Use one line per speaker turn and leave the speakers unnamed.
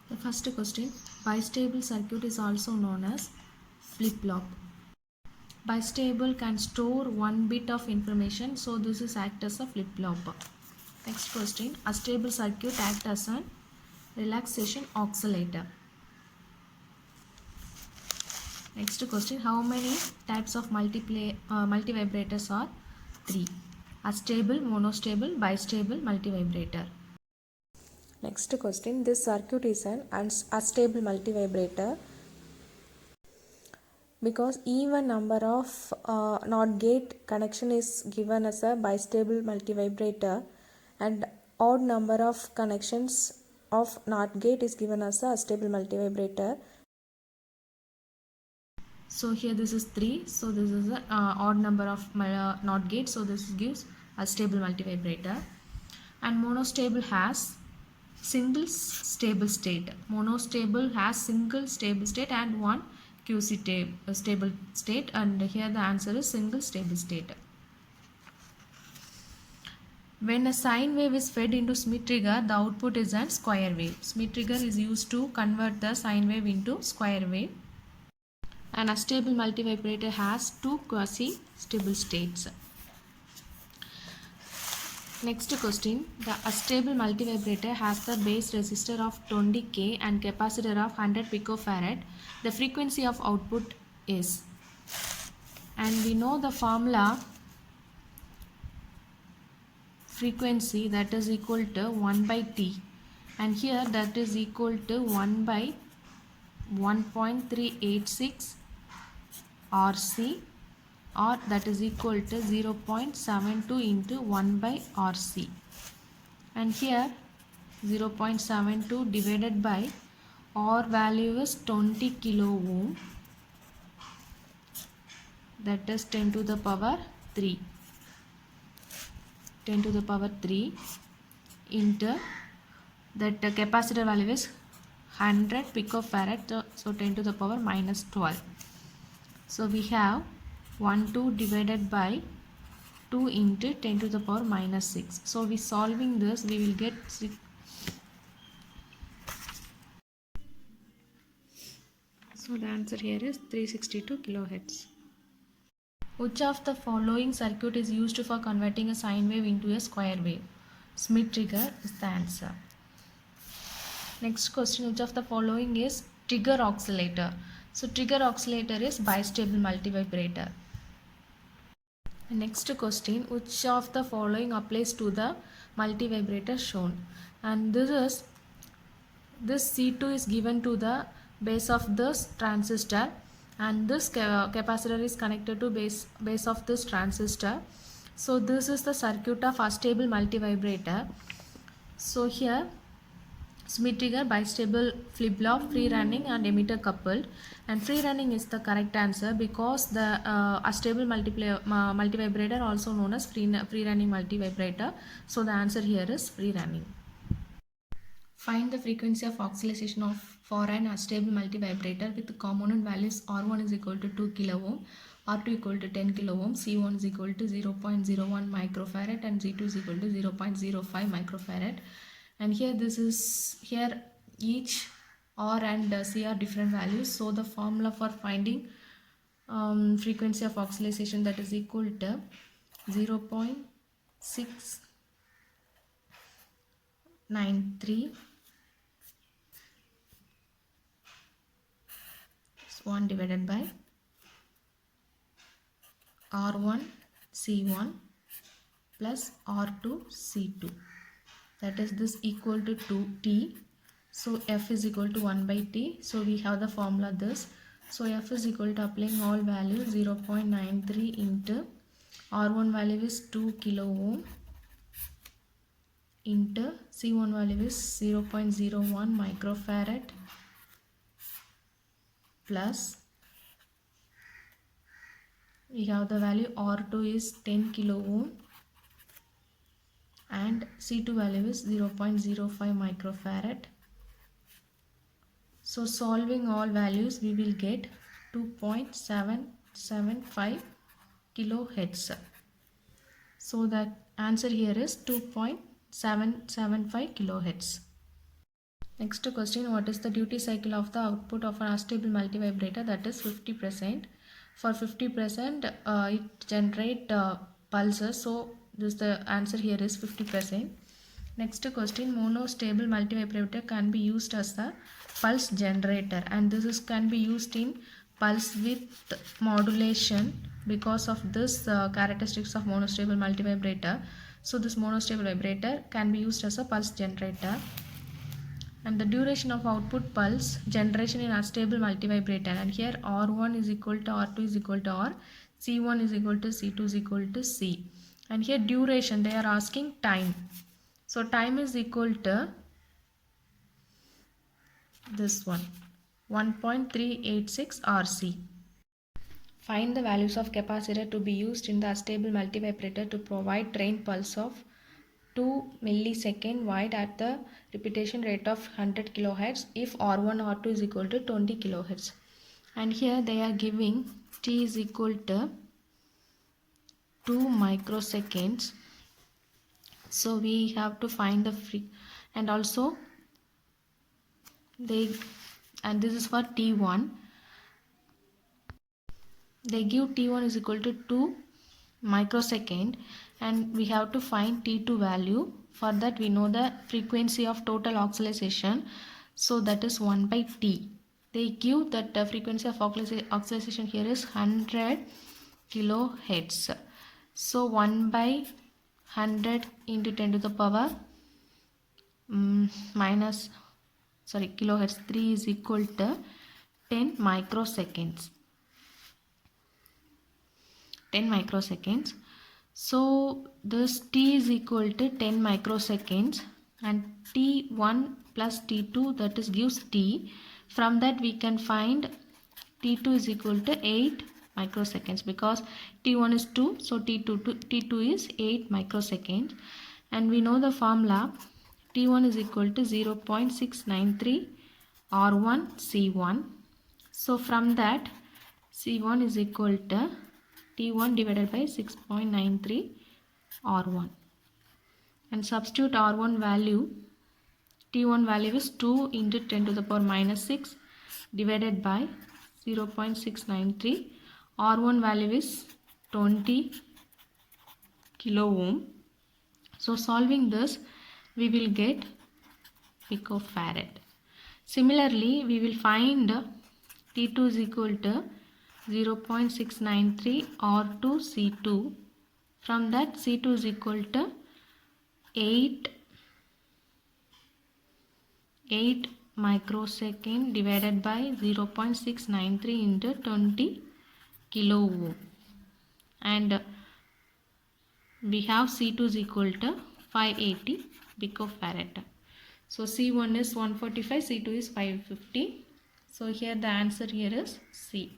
The first question, bistable circuit is also known as flip-flop. Bistable can store one bit of information, so this is act as a flip-flop. Next question, a stable circuit act as a relaxation oscillator. Next question, how many types of multivibrators are? 3. A stable, monostable, bistable, multivibrator. Next question, this circuit is an unstable multivibrator because even number of NOT gate connection is given as a bistable multivibrator and odd number of connections of NOT gate is given as a stable multivibrator. So here this is 3, so this is a odd number of NOT gate, so this gives a stable multivibrator. And monostable has single stable state. Monostable has single stable state and one QC stable state, and here the answer is single stable state. When a sine wave is fed into Schmitt trigger, the output is a square wave. Schmitt trigger is used to convert the sine wave into square wave. An unstable multivibrator has two quasi-stable states. Next question, the unstable multivibrator has the base resistor of 20K and capacitor of 100 picofarad. The frequency of output is, and we know the formula frequency, that is equal to 1 by T, and here that is equal to 1 by 1.386 RC, or that is equal to 0.72 into 1 by RC, and here 0.72 divided by R value is 20 kilo ohm, that is 10 to the power 3, 10 to the power 3 into that capacitor value is 100 picofarad, so 10 to the power minus 12. So we have 1 2 divided by 2 into 10 to the power minus 6. So we solving this, we will get 6. So the answer here is 362 kilohertz. Which of the following circuit is used for converting a sine wave into a square wave? Schmitt trigger is the answer. Next question, which of the following is trigger oscillator? So trigger oscillator is bistable multivibrator. Next question, which of the following applies to the multivibrator shown? And this C2 is given to the base of this transistor, and this capacitor is connected to base of this transistor. So this is the circuit of unstable multivibrator. So here Schmitt trigger, bistable, flip-flop, free running and emitter coupled, and free running is the correct answer because the unstable multivibrator also known as free running multivibrator. So the answer here is free running. Find the frequency of oscillation for an unstable multivibrator with the component values R1 is equal to 2 kilo ohm, R2 equal to 10 kilo ohm, C1 is equal to 0.01 microfarad and C2 is equal to 0.05 microfarad. And here each R and C are different values. So the formula for finding frequency of oscillation, that is equal to 0.693 1 divided by R1 C1 plus R2 C2, that is this equal to 2T. So F is equal to 1 by T. So we have the formula this. So F is equal to, applying all values, 0.93 into R1 value is 2 kilo ohm into C1 value is 0.01 microfarad plus we have the value R2 is 10 kilo ohm and C2 value is 0.05 microfarad. So solving all values, we will get 2.775 kilohertz. So the answer here is 2.775 kilohertz. Next question, what is the duty cycle of the output of an astable multivibrator? That is 50%. For 50%, it generate pulses. So this the answer here is 50%. Next question, monostable multivibrator can be used as a pulse generator, and this is can be used in pulse width modulation because of this characteristics of monostable multivibrator. So this monostable vibrator can be used as a pulse generator. And the duration of output pulse generation in unstable multivibrator, and here R1 is equal to R2 is equal to R, C1 is equal to C2 is equal to C, and here duration they are asking time. So time is equal to this one, 1.386 RC. Find the values of capacitor to be used in the unstable multivibrator to provide train pulse of 2 millisecond wide at the repetition rate of 100 kilohertz if R1 R2 is equal to 20 kilohertz. And here they are giving T is equal to 2 microseconds. So we have to find the and also this is for T1. They give T1 is equal to 2 microsecond, and we have to find T2 value. For that we know the frequency of total oscillation, so that is 1 by T. They give that the frequency of oscillation here is 100 kilohertz. So 1 by 100 into 10 to the power kilohertz 3 is equal to 10 microseconds. 10 microseconds. So this T is equal to 10 microseconds, and T1 plus T2, that is gives T. From that we can find T2 is equal to 8 microseconds because T1 is 2, so T2 is 8 microseconds, and we know the formula. T1 is equal to 0.693 R1 C1. So from that C1 is equal to T1 divided by 6.93 R1, and substitute R1 value. T1 value is 2 into 10 to the power minus 6 divided by 0.693. R1 value is 20 kilo ohm. So solving this we will get picofarad. Similarly we will find T2 is equal to 0.693 R2 C2. From that C2 is equal to 8 microsecond divided by 0.693 into 20 kilo ohm, and we have C2 is equal to 580 picofarad. So C1 is 145, C2 is 550. So here the answer here is C.